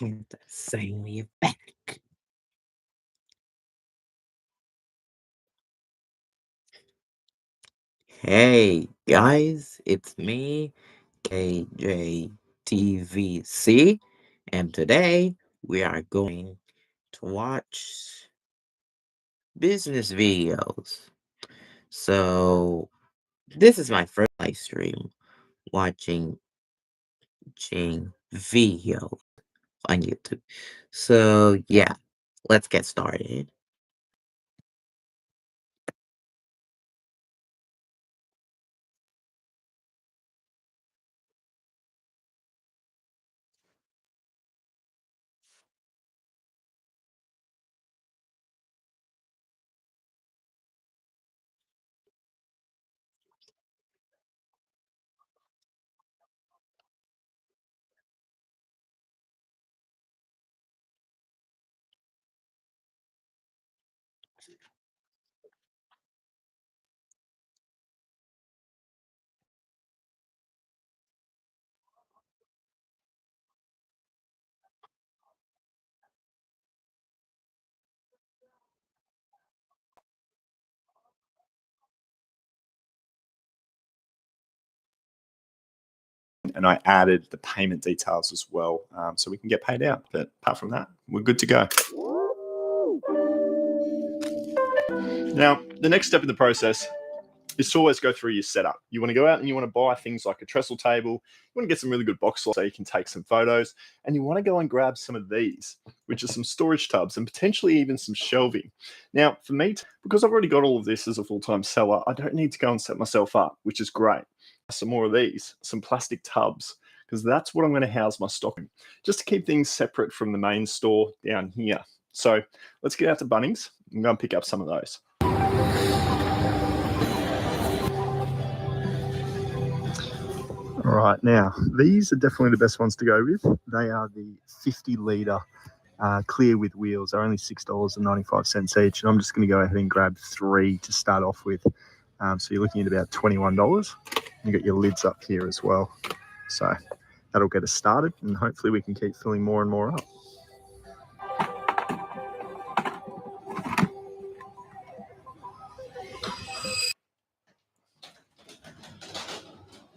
can't say we're back. Hey guys, it's me, KJTVC, and today we are going to watch business videos. So, this is my first live stream watching videos on YouTube. So, yeah, let's get started. And I added the payment details as well, so we can get paid out. But apart from that, we're good to go. Now, the next step in the process is to always go through your setup. You want to go out and you want to buy things like a trestle table. You want to get some really good box lights so you can take some photos. And you want to go and grab some of these, which are some storage tubs and potentially even some shelving. Now, for me, because I've already got all of this as a full-time seller, I don't need to go and set myself up, which is great. Some more of these, some plastic tubs, because that's what I'm going to house my stock in, just to keep things separate from the main store down here. So let's get out to Bunnings and go and pick up some of those. All right, now these are definitely the best ones to go with. They are the 50-litre clear with wheels. They're only $6.95 each, and I'm just going to go ahead and grab 3 to start off with. So you're looking at about $21. You got your lids up here as well, so that'll get us started, and hopefully we can keep filling more and more up.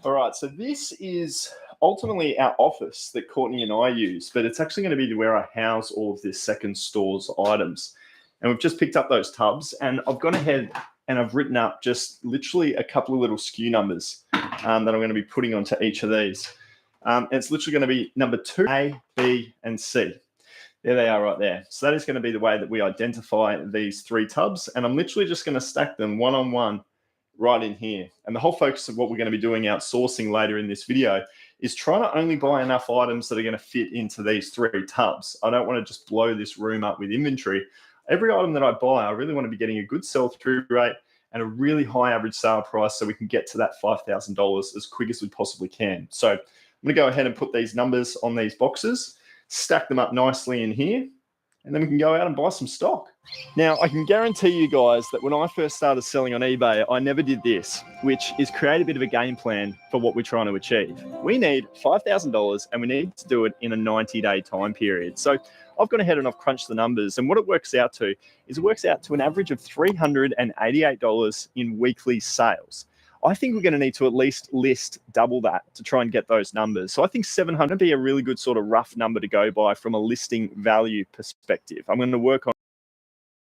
All right, so this is ultimately our office that Courtney and I use, but it's actually going to be where I house all of this second store's items. And we've just picked up those tubs, and I've gone ahead and I've written up just literally a couple of little SKU numbers that I'm going to be putting onto each of these. And it's literally going to be number 2, A, B, and C. There they are right there. So that is going to be the way that we identify these 3 tubs. And I'm literally just going to stack them one on one right in here. And the whole focus of what we're going to be doing outsourcing later in this video is trying to only buy enough items that are going to fit into these 3 tubs. I don't want to just blow this room up with inventory. Every item that I buy, I really want to be getting a good sell-through rate and a really high average sale price so we can get to that $5,000 as quick as we possibly can. So I'm going to go ahead and put these numbers on these boxes, stack them up nicely in here, and then we can go out and buy some stock. Now, I can guarantee you guys that when I first started selling on eBay, I never did this, which is create a bit of a game plan for what we're trying to achieve. We need $5,000 and we need to do it in a 90-day time period. So I've gone ahead and I've crunched the numbers, and what it works out to is it works out to an average of $388 in weekly sales. I think we're going to need to at least list double that to try and get those numbers. So I think 700 would be a really good sort of rough number to go by from a listing value perspective. I'm going to work on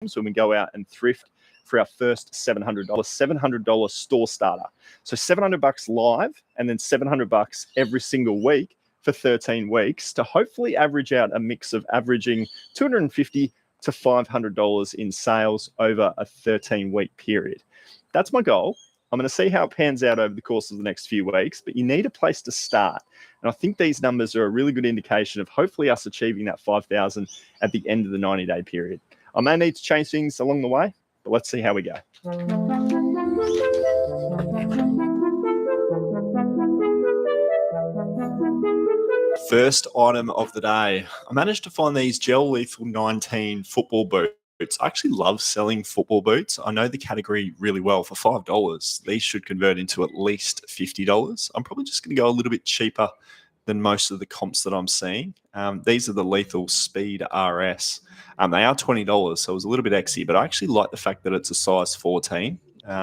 so when we go out and thrift for our first $700 store starter. So $700 live, and then $700 every single week for 13 weeks to hopefully average out a mix of averaging $250 to $500 in sales over a 13-week period. That's my goal. I'm going to see how it pans out over the course of the next few weeks, but you need a place to start. And I think these numbers are a really good indication of hopefully us achieving that 5,000 at the end of the 90-day period. I may need to change things along the way, but let's see how we go. First item of the day. I managed to find these Gel Lethal 19 football boots. I actually love selling football boots. I know the category really well. For $5, these should convert into at least $50. I'm probably just going to go a little bit cheaper than most of the comps that I'm seeing. These are the Lethal Speed RS. They are $20, so it was a little bit exy, but I actually like the fact that it's a size 14.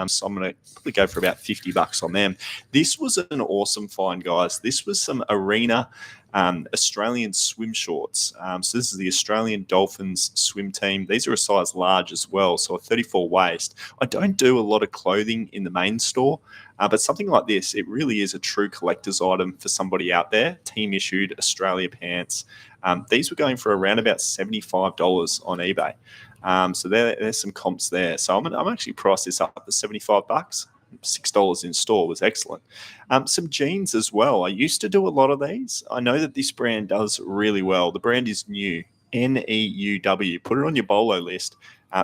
So I'm going to probably go for about $50 on them. This was an awesome find, guys. This was some Arena Australian swim shorts. So this is the Australian Dolphins swim team. These are a size large as well, so a 34 waist. I don't do a lot of clothing in the main store, but something like this, it really is a true collector's item for somebody out there. Team issued Australia pants. These were going for around about $75 on eBay. So there's some comps there. So I'm actually priced this up to $75. $6 in store was excellent. Some jeans as well. I used to do a lot of these. I know that this brand does really well. The brand is new, NEUW. Put it on your Bolo list.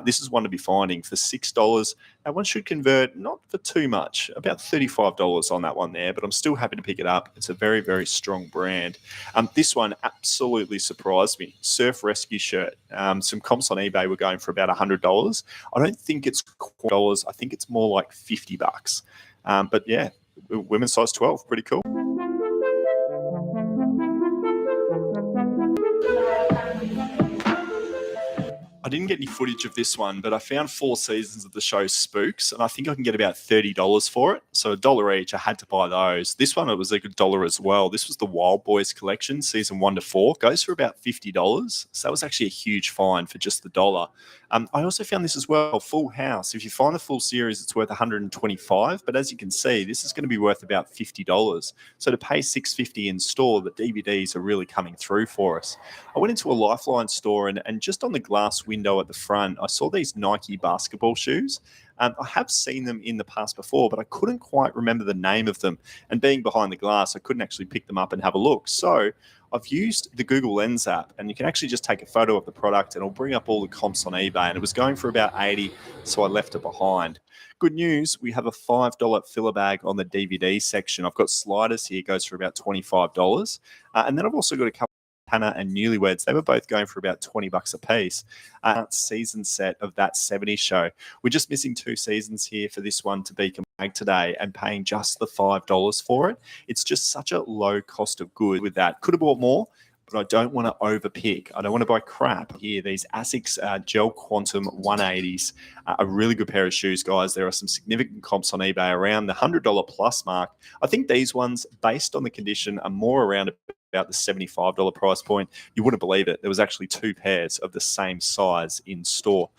This is one to be finding for $6. That one should convert not for too much, about $35 on that one there, but I'm still happy to pick it up. It's a very, very strong brand. This one absolutely surprised me. Surf Rescue shirt. Some comps on eBay were going for about $100. I don't think it's dollars. I think it's more like $50. But yeah, women's size 12, pretty cool. I didn't get any footage of this one, but I found 4 seasons of the show Spooks, and I think I can get about $30 for it. So $1 each. I had to buy those. This one, it was like $1 as well. This was the Wild Boys collection, season 1 to 4. Goes for about $50. So that was actually a huge find for just the dollar. I also found this as well, Full House. If you find the full series, it's worth $125. But as you can see, this is going to be worth about $50. So to pay $6.50 in store, the DVDs are really coming through for us. I went into a Lifeline store and just on the glass window at the front, I saw these Nike basketball shoes. I have seen them in the past before, but I couldn't quite remember the name of them. And being behind the glass, I couldn't actually pick them up and have a look. So I've used the Google Lens app, and you can actually just take a photo of the product and it'll bring up all the comps on eBay. And it was going for about $80, so I left it behind. Good news, we have a $5 filler bag on the DVD section. I've got sliders here, goes for about $25. And then I've also got a couple Hannah and Newlyweds. They were both going for about $20 a piece. Season set of That 70s Show. We're just missing 2 seasons here for this one to be compared today and paying just the $5 for it. It's just such a low cost of good with that. Could have bought more, but I don't want to overpick. I don't want to buy crap here. These Asics Gel Quantum 180s, a really good pair of shoes, guys. There are some significant comps on eBay around the $100 plus mark. I think these ones, based on the condition, are more around about the $75 price point. You wouldn't believe it. There was actually 2 pairs of the same size in store.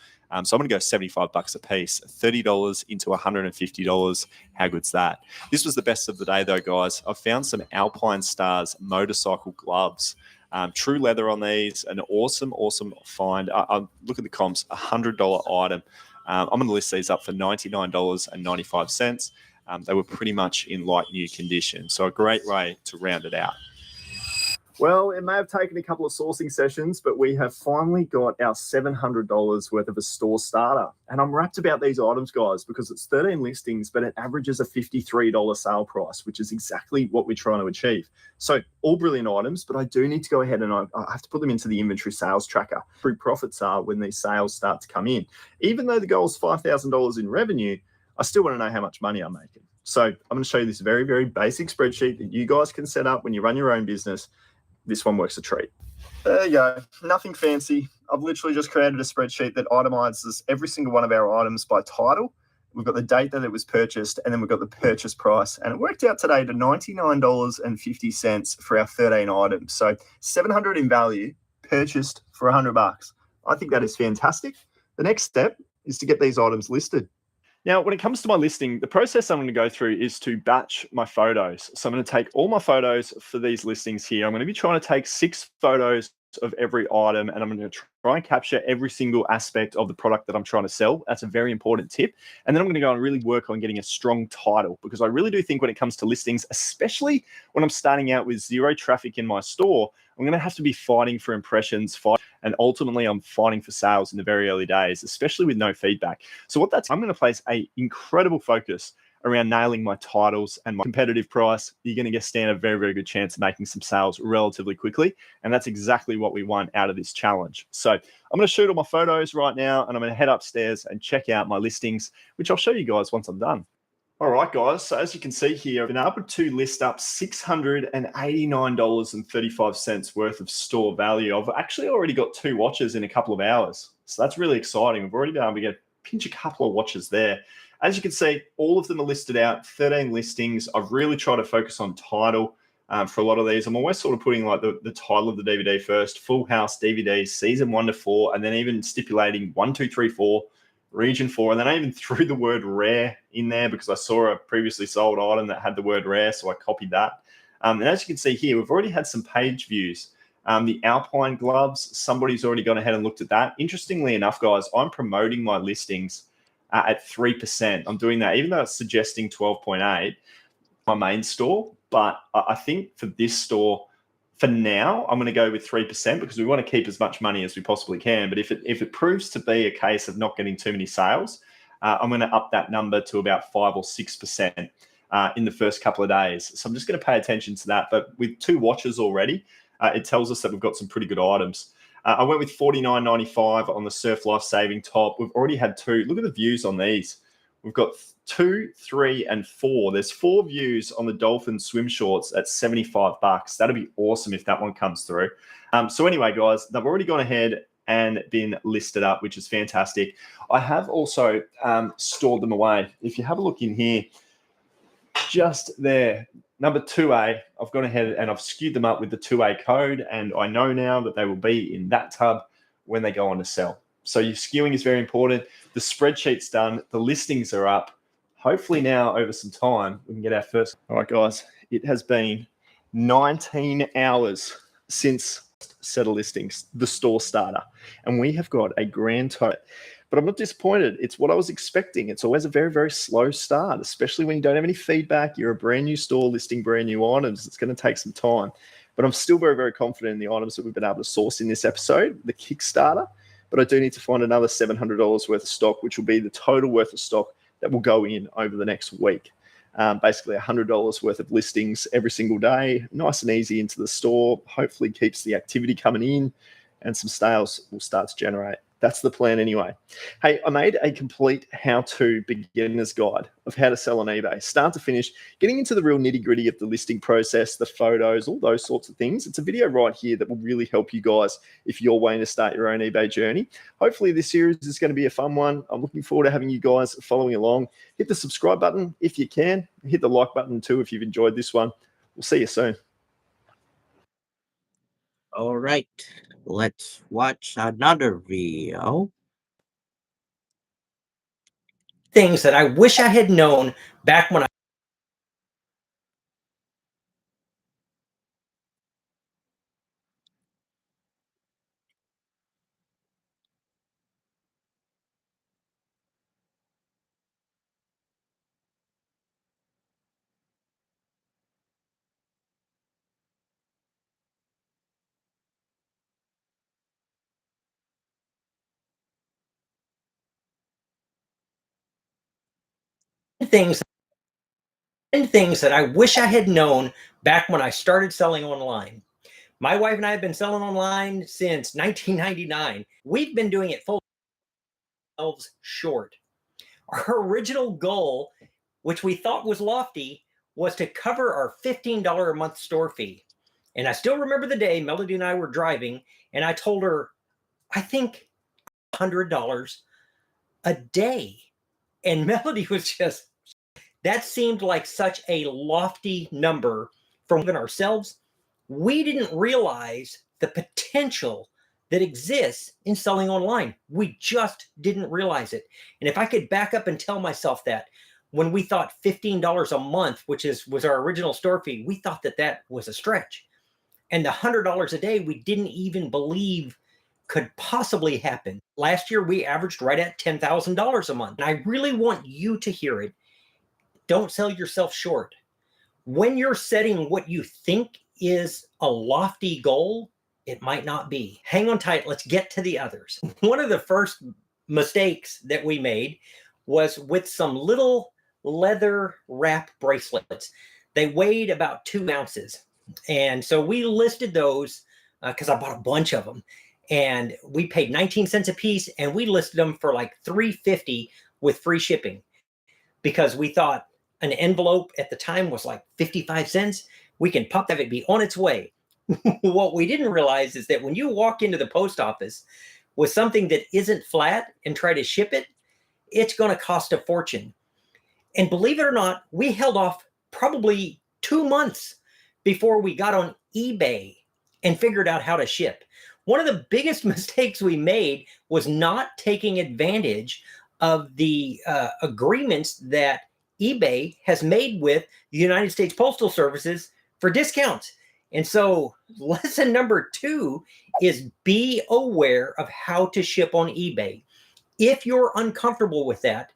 So I'm going to go $75 a piece, $30 into $150. How good's that? This was the best of the day, though, guys. I've found some Alpine Stars motorcycle gloves. True leather on these, an awesome find. Look at the comps, $100 item. I'm going to list these up for $99.95. They were pretty much in like new condition. So a great way to round it out. Well, it may have taken a couple of sourcing sessions, but we have finally got our $700 worth of a store starter. And I'm wrapped about these items, guys, because it's 13 listings, but it averages a $53 sale price, which is exactly what we're trying to achieve. So all brilliant items, but I do need to go ahead and I have to put them into the inventory sales tracker. Free profits are when these sales start to come in. Even though the goal is $5,000 in revenue, I still want to know how much money I'm making. So I'm going to show you this very, very basic spreadsheet that you guys can set up when you run your own business. This one works a treat. There you go. Nothing fancy. I've literally just created a spreadsheet that itemizes every single one of our items by title. We've got the date that it was purchased, and then we've got the purchase price. And it worked out today to $99.50 for our 13 items. So $700 in value, purchased for $100. I think that is fantastic. The next step is to get these items listed. Now, when it comes to my listing, the process I'm going to go through is to batch my photos. So I'm going to take all my photos for these listings here. I'm going to be trying to take 6 photos of every item, and I'm going to try and capture every single aspect of the product that I'm trying to sell. That's a very important tip. And then I'm going to go and really work on getting a strong title, because I really do think when it comes to listings, especially when I'm starting out with 0 traffic in my store, I'm going to have to be fighting for impressions, and ultimately I'm fighting for sales in the very early days, especially with no feedback. So I'm going to place an incredible focus around nailing my titles and my competitive price. You're going to stand a very, very good chance of making some sales relatively quickly. And that's exactly what we want out of this challenge. So I'm going to shoot all my photos right now, and I'm going to head upstairs and check out my listings, which I'll show you guys once I'm done. All right, guys. So as you can see here, I've been able to list up $689.35 worth of store value. I've actually already got 2 watches in a couple of hours. So that's really exciting. We've already been able to pinch a couple of watches there. As you can see, all of them are listed out, 13 listings. I've really tried to focus on title for a lot of these. I'm always sort of putting like the title of the DVD first, Full House DVD, season 1 to 4, and then even stipulating 1, 2, 3, 4. Region 4, and then I even threw the word rare in there because I saw a previously sold item that had the word rare, so I copied that. And as you can see here, we've already had some page views. The Alpine gloves, somebody's already gone ahead and looked at that. Interestingly enough, guys, I'm promoting my listings at 3%. I'm doing that, even though it's suggesting 12.8, my main store. But I think for this store, for now, I'm going to go with 3% because we want to keep as much money as we possibly can. But if it proves to be a case of not getting too many sales, I'm going to up that number to about 5 or 6% in the first couple of days. So I'm just going to pay attention to that. But with 2 watches already, it tells us that we've got some pretty good items. I went with $49.95 on the Surf Life Saving top. We've already had 2. Look at the views on these. We've got 2, 3, and 4. There's 4 views on the Dolphin swim shorts at $75. That'd be awesome if that one comes through. So anyway, guys, they've already gone ahead and been listed up, which is fantastic. I have also stored them away. If you have a look in here, just there, number 2A, I've gone ahead and I've skewed them up with the 2A code, and I know now that they will be in that tub when they go on to sell. So your skewing is very important. The spreadsheet's done. The listings are up. Hopefully now, over some time, we can get our first. All right, guys, it has been 19 hours since set of listings, the store starter, and we have got a grand total. But I'm not disappointed. It's what I was expecting. It's always a very, very slow start, especially when you don't have any feedback. You're a brand new store listing brand new items. It's going to take some time. But I'm still very, very confident in the items that we've been able to source in this episode, the Kickstarter. But I do need to find another $700 worth of stock, which will be the total worth of stock that will go in over the next week. Basically $100 worth of listings every single day, nice and easy into the store, hopefully keeps the activity coming in, and some sales will start to generate. That's the plan anyway. Hey, I made a complete how-to beginner's guide of how to sell on eBay, start to finish, getting into the real nitty-gritty of the listing process, the photos, all those sorts of things. It's a video right here that will really help you guys if you're waiting to start your own eBay journey. Hopefully this series is going to be a fun one. I'm looking forward to having you guys following along. Hit the subscribe button if you can. Hit the like button too if you've enjoyed this one. We'll see you soon. All right, let's watch another video. Things that I wish I had known back when I things things that I wish I had known back when I started selling online. My wife and I have been selling online since 1999. We've been doing it full short. Our original goal, which we thought was lofty, was to cover our $15 a month store fee. And I still remember the day Melody and I were driving, and I told her, I think $100 a day. And Melody was just, that seemed like such a lofty number from even ourselves. We didn't realize the potential that exists in selling online. We just didn't realize it. And if I could back up and tell myself that when we thought $15 a month, which was our original store fee, we thought that was a stretch. And the $100 a day, we didn't even believe could possibly happen. Last year, we averaged right at $10,000 a month. And I really want you to hear it. Don't sell yourself short. When you're setting what you think is a lofty goal, it might not be. Hang on tight. Let's get to the others. One of the first mistakes that we made was with some little leather wrap bracelets. They weighed about 2 ounces. And so we listed those because I bought a bunch of them. And we paid 19 cents a piece, and we listed them for like $3.50 with free shipping, because we thought an envelope at the time was like 55 cents. We can pop that, it'd be on its way. What we didn't realize is that when you walk into the post office with something that isn't flat and try to ship it, it's going to cost a fortune. And believe it or not, we held off probably 2 months before we got on eBay and figured out how to ship. One of the biggest mistakes we made was not taking advantage of the agreements that eBay has made with the United States Postal Services for discounts. And so lesson number 2 is be aware of how to ship on eBay. If you're uncomfortable with that,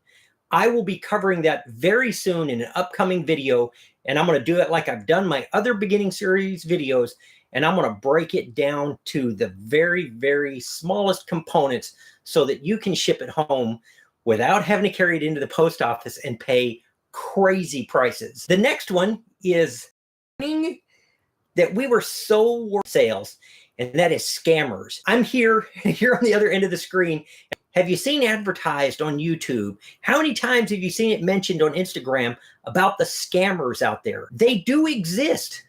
I will be covering that very soon in an upcoming video, and I'm going to do it like I've done my other beginning series videos, and I'm going to break it down to the very, very smallest components so that you can ship it home without having to carry it into the post office and pay crazy prices. The next one is that we were so worried sales, and that is scammers. I'm here on the other end of the screen. Have you seen advertised on YouTube? How many times have you seen it mentioned on Instagram about the scammers out there? They do exist,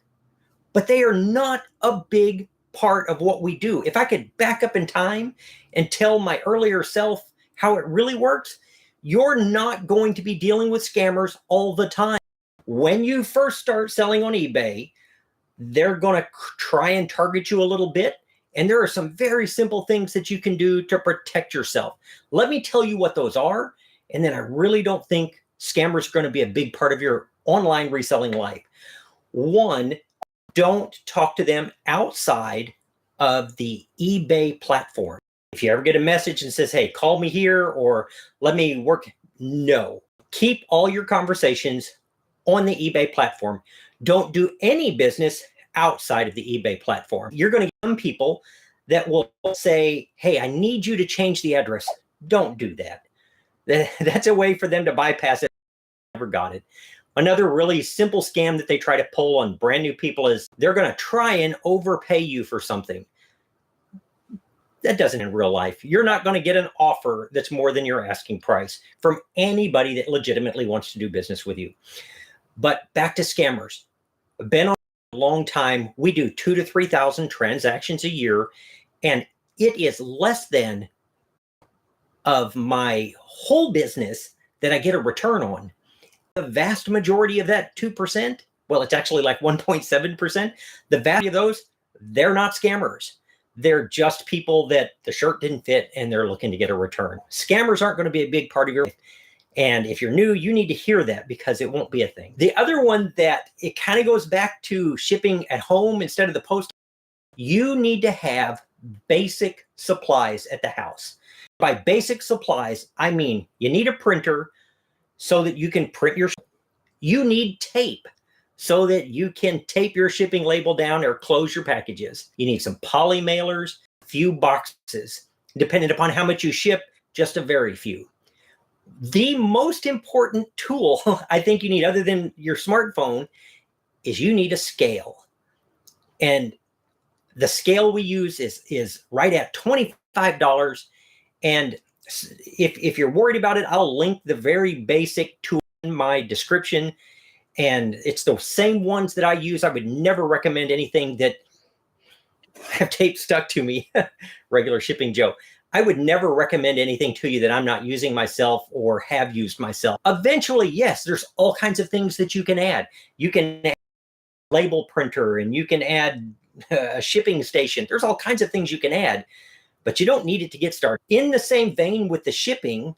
but they are not a big part of what we do. If I could back up in time and tell my earlier self how it really works, you're not going to be dealing with scammers all the time. When you first start selling on eBay, they're going to try and target you a little bit. And there are some very simple things that you can do to protect yourself. Let me tell you what those are. And then I really don't think scammers are going to be a big part of your online reselling life. One, don't talk to them outside of the eBay platform. If you ever get a message and says, hey, call me here or let me work, no. Keep all your conversations on the eBay platform. Don't do any business outside of the eBay platform. You're going to get some people that will say, hey, I need you to change the address. Don't do that. That's a way for them to bypass it. Never got it. Another really simple scam that they try to pull on brand new people is they're going to try and overpay you for something. That doesn't in real life. You're not going to get an offer that's more than your asking price from anybody that legitimately wants to do business with you. But back to scammers. Been on a long time. We do 2,000 to 3,000 transactions a year, and it is less than of my whole business that I get a return on. The vast majority of that 2%, well, it's actually like 1.7%. The vast of those, they're not scammers. They're just people that the shirt didn't fit and they're looking to get a return. Scammers aren't going to be a big part of your life. And if you're new, you need to hear that because it won't be a thing. The other one that it kind of goes back to shipping at home instead of the post. You need to have basic supplies at the house. By basic supplies, I mean you need a printer so that you can print your. You need tape so that you can tape your shipping label down or close your packages. You need some poly mailers, a few boxes. Depending upon how much you ship, just a very few. The most important tool I think you need, other than your smartphone, is you need a scale. And the scale we use is right at $25. And if you're worried about it, I'll link the very basic tool in my description. And it's the same ones that I use. I would never recommend anything that have tape stuck to me. Regular shipping Joe. I would never recommend anything to you that I'm not using myself or have used myself. Eventually, yes, there's all kinds of things that you can add. You can add a label printer and you can add a shipping station. There's all kinds of things you can add, but you don't need it to get started. In the same vein with the shipping,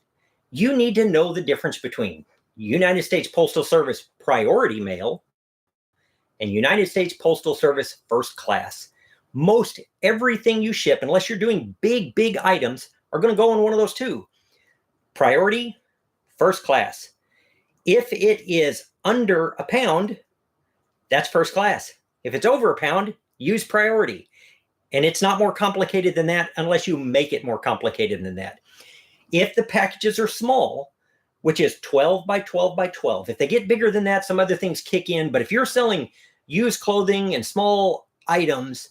you need to know the difference between United States Postal Service Priority Mail and United States Postal Service First Class. Most everything you ship, unless you're doing big items, are going to go on one of those two. Priority, First Class. If it is under a pound, that's First Class. If it's over a pound, use Priority. And it's not more complicated than that unless you make it more complicated than that. If the packages are small, which is 12 by 12 by 12, if they get bigger than that, some other things kick in. But if you're selling used clothing and small items,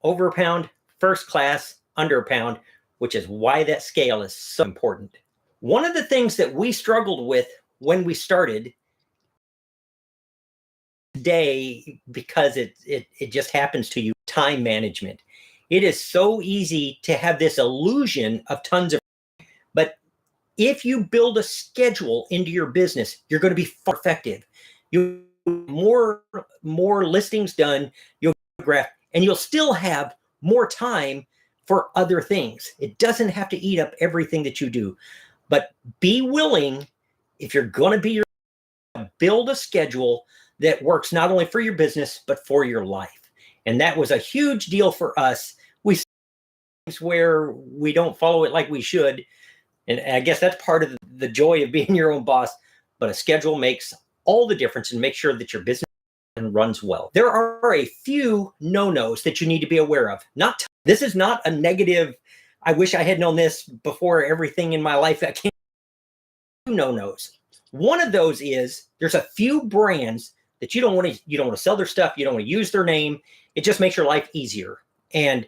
over a pound, First Class, under a pound, which is why that scale is so important. One of the things that we struggled with when we started day because it just happens to you. Time management. It is so easy to have this illusion of tons of, but if you build a schedule into your business, you're going to be far effective. You more listings done, you'll graph, and you'll still have more time for other things. It doesn't have to eat up everything that you do, but be willing, if you're going to be your, build a schedule that works not only for your business, but for your life. And that was a huge deal for us. We see things where we don't follow it like we should. And I guess that's part of the joy of being your own boss, but a schedule makes all the difference and make sure that your business runs well. There are a few no-nos that you need to be aware of. This is not a negative, I wish I had known this before everything in my life that came. No-nos. One of those is there's a few brands that you don't want to sell their stuff, you don't want to use their name. It just makes your life easier. And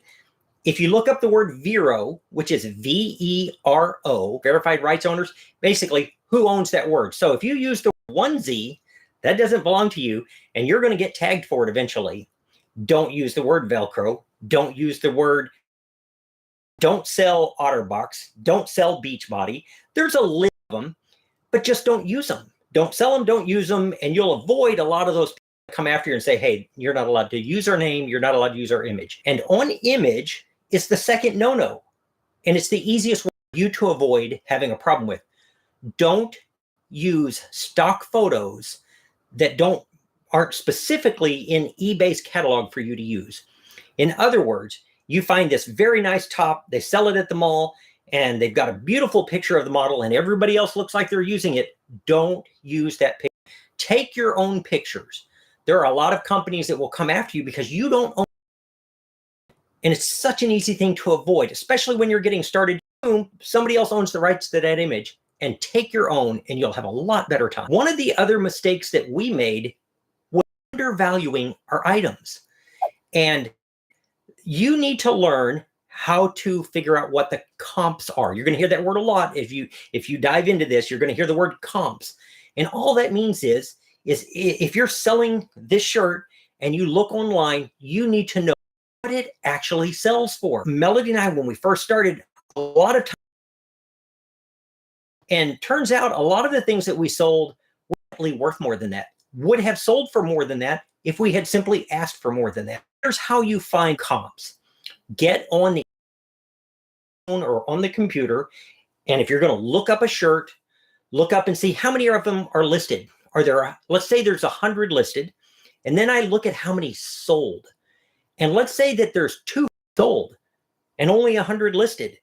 if you look up the word Vero, which is V-E-R-O, verified rights owners, basically who owns that word. So if you use the one Z, that doesn't belong to you, and you're going to get tagged for it eventually. Don't use the word Velcro. Don't use the word, don't sell OtterBox. Don't sell Beachbody. There's a list of them, but just don't use them. Don't sell them, don't use them, and you'll avoid a lot of those people that come after you and say, hey, you're not allowed to use our name, you're not allowed to use our image. And on image is the second no-no, and it's the easiest one for you to avoid having a problem with. Don't use stock photos that aren't specifically in eBay's catalog for you to use. In other words, you find this very nice top, they sell it at the mall, and they've got a beautiful picture of the model, and everybody else looks like they're using it. Don't use that picture. Take your own pictures. There are a lot of companies that will come after you because you don't own it. And it's such an easy thing to avoid, especially when you're getting started. Boom, somebody else owns the rights to that image, and take your own, and you'll have a lot better time. One of the other mistakes that we made was undervaluing our items. And you need to learn how to figure out what the comps are. You're going to hear that word a lot. If you dive into this, you're going to hear the word comps. And all that means is if you're selling this shirt and you look online, you need to know what it actually sells for. Melody and I, when we first started, a lot of time, and turns out a lot of the things that we sold were actually worth more than that, would have sold for more than that if we had simply asked for more than that. Here's how you find comps. Get on the phone or on the computer, and if you're going to look up a shirt, look up and see how many of them are listed. Are there, let's say there's 100 listed, and then I look at how many sold. And let's say that there's 2 sold and only 100 listed.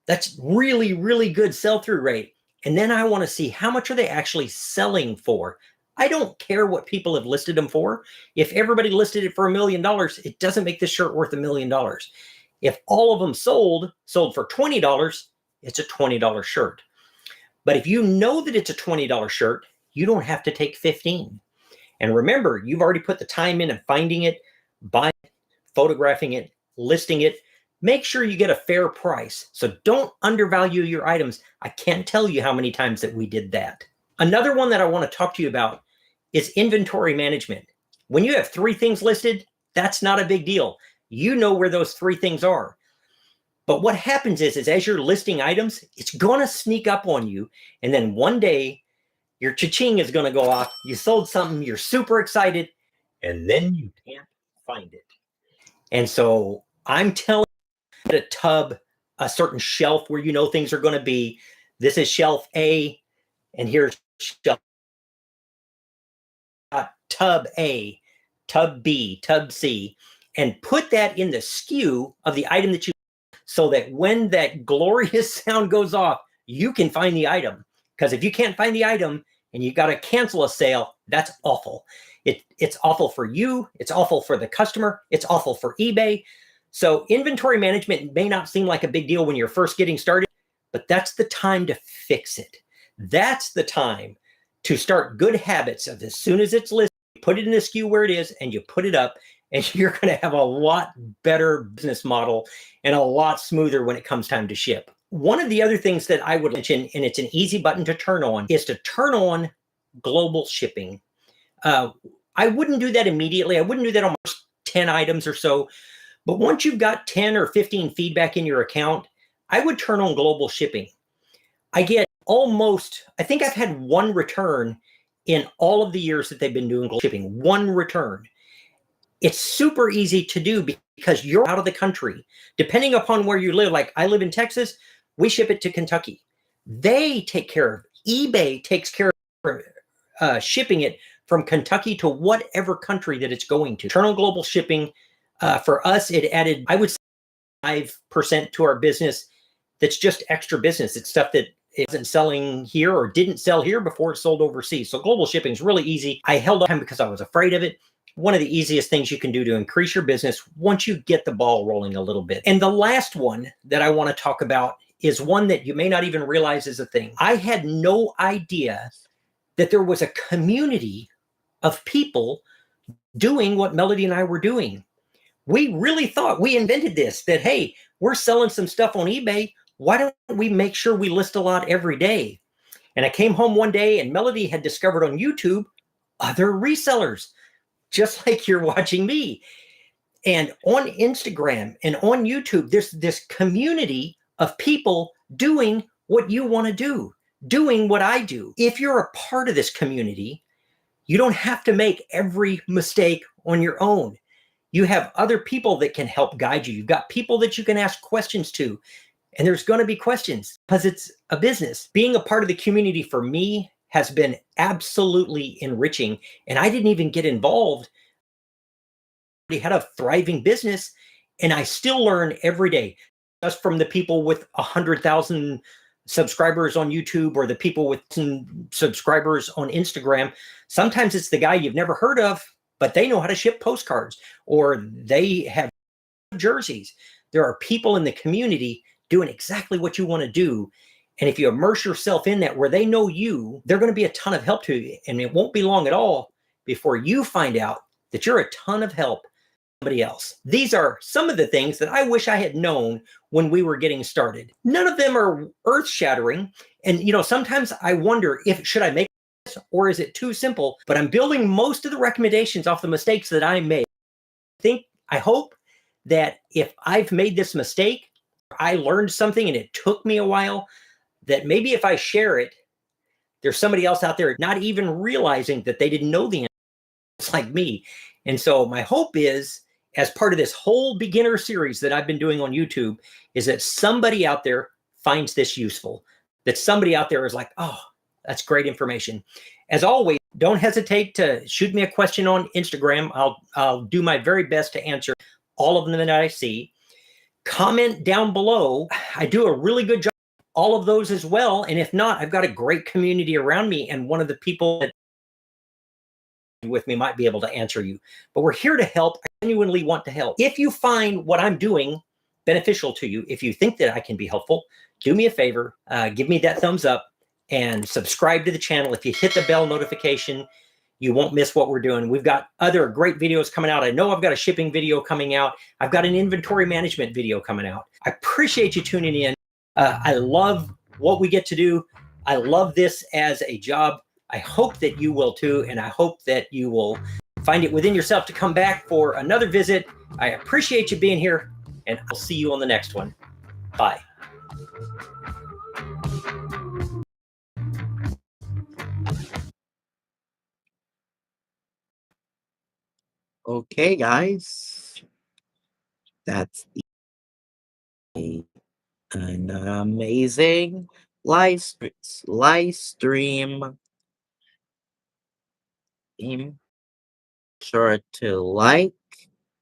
That's really, really good sell-through rate. And then I want to see how much are they actually selling for. I don't care what people have listed them for. If everybody listed it for $1 million, it doesn't make this shirt worth $1 million. If all of them sold for $20, it's a $20 shirt. But if you know that it's a $20 shirt, you don't have to take 15. And remember, you've already put the time in and finding it, buying it, photographing it, listing it. Make sure you get a fair price. So don't undervalue your items. I can't tell you how many times that we did that. Another one that I want to talk to you about is inventory management. When you have 3 things listed, that's not a big deal. You know where those 3 things are. But what happens is as you're listing items, it's going to sneak up on you. And then one day, your cha-ching is going to go off. You sold something, you're super excited, and then you can't find it. And so I'm telling you, a tub, a certain shelf where you know things are going to be. This is shelf A, and here's shelf tub A, tub B, tub C, and put that in the SKU of the item that you, so that when that glorious sound goes off, you can find the item. Because if you can't find the item and you got to cancel a sale, that's awful. It's awful for you. It's awful for the customer. It's awful for eBay. So inventory management may not seem like a big deal when you're first getting started, but that's the time to fix it. That's the time to start good habits of as soon as it's listed, you put it in the SKU where it is and you put it up, and you're going to have a lot better business model and a lot smoother when it comes time to ship. One of the other things that I would mention, and it's an easy button to turn on, is to turn on global shipping. I wouldn't do that immediately. I wouldn't do that on 10 items or so. But once you've got 10 or 15 feedback in your account, I would turn on global shipping. I get I think I've had one return in all of the years that they've been doing global shipping, one return. It's super easy to do because you're out of the country. Depending upon where you live, like I live in Texas, we ship it to Kentucky. They take care of it. eBay takes care of shipping it from Kentucky to whatever country that it's going to. Turn on global shipping. For us, it added, I would say, 5% to our business. That's just extra business. It's stuff that isn't selling here or didn't sell here before it sold overseas. So global shipping is really easy. I held on because I was afraid of it. One of the easiest things you can do to increase your business once you get the ball rolling a little bit. And the last one that I want to talk about is one that you may not even realize is a thing. I had no idea that there was a community of people doing what Melody and I were doing. We really thought we invented this, that, hey, we're selling some stuff on eBay. Why don't we make sure we list a lot every day? And I came home one day and Melody had discovered on YouTube other resellers, just like you're watching me. And on Instagram and on YouTube, there's this community of people doing what you want to do, doing what I do. If you're a part of this community, you don't have to make every mistake on your own. You have other people that can help guide you. You've got people that you can ask questions to. And there's going to be questions because it's a business. Being a part of the community for me has been absolutely enriching. And I didn't even get involved. I had a thriving business and I still learn every day, just from the people with 100,000 subscribers on YouTube or the people with subscribers on Instagram. Sometimes it's the guy you've never heard of, but they know how to ship postcards or they have jerseys. There are people in the community doing exactly what you want to do. And if you immerse yourself in that where they know you, they're going to be a ton of help to you. And it won't be long at all before you find out that you're a ton of help to somebody else. These are some of the things that I wish I had known when we were getting started. None of them are earth-shattering. And, sometimes I wonder should I make this or is it too simple? But I'm building most of the recommendations off the mistakes that I made. I hope that if I've made this mistake, I learned something and it took me a while, that maybe if I share it, there's somebody else out there not even realizing that they didn't know the answer. It's like me. And so my hope is, as part of this whole beginner series that I've been doing on YouTube, is that somebody out there finds this useful, that somebody out there is like, oh, that's great information. As always, don't hesitate to shoot me a question on Instagram. I'll do my very best to answer all of them that I see. Comment down below. I do a really good job all of those as well. And if not, I've got a great community around me. And one of the people that with me might be able to answer you. But we're here to help. I genuinely want to help. If you find what I'm doing beneficial to you, if you think that I can be helpful, do me a favor, give me that thumbs up and subscribe to the channel. If you hit the bell notification, you won't miss what we're doing. We've got other great videos coming out. I know I've got a shipping video coming out. I've got an inventory management video coming out. I appreciate you tuning in. I love what we get to do. I love this as a job. I hope that you will too. And I hope that you will find it within yourself to come back for another visit. I appreciate you being here and I'll see you on the next one. Bye. Okay, guys. That's an amazing live stream. Be sure to like,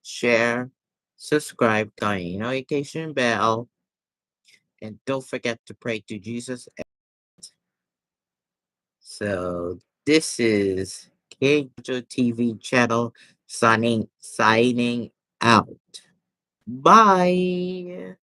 share, subscribe, turn on notification bell, and don't forget to pray to Jesus. So this is King TV channel signing out. Bye.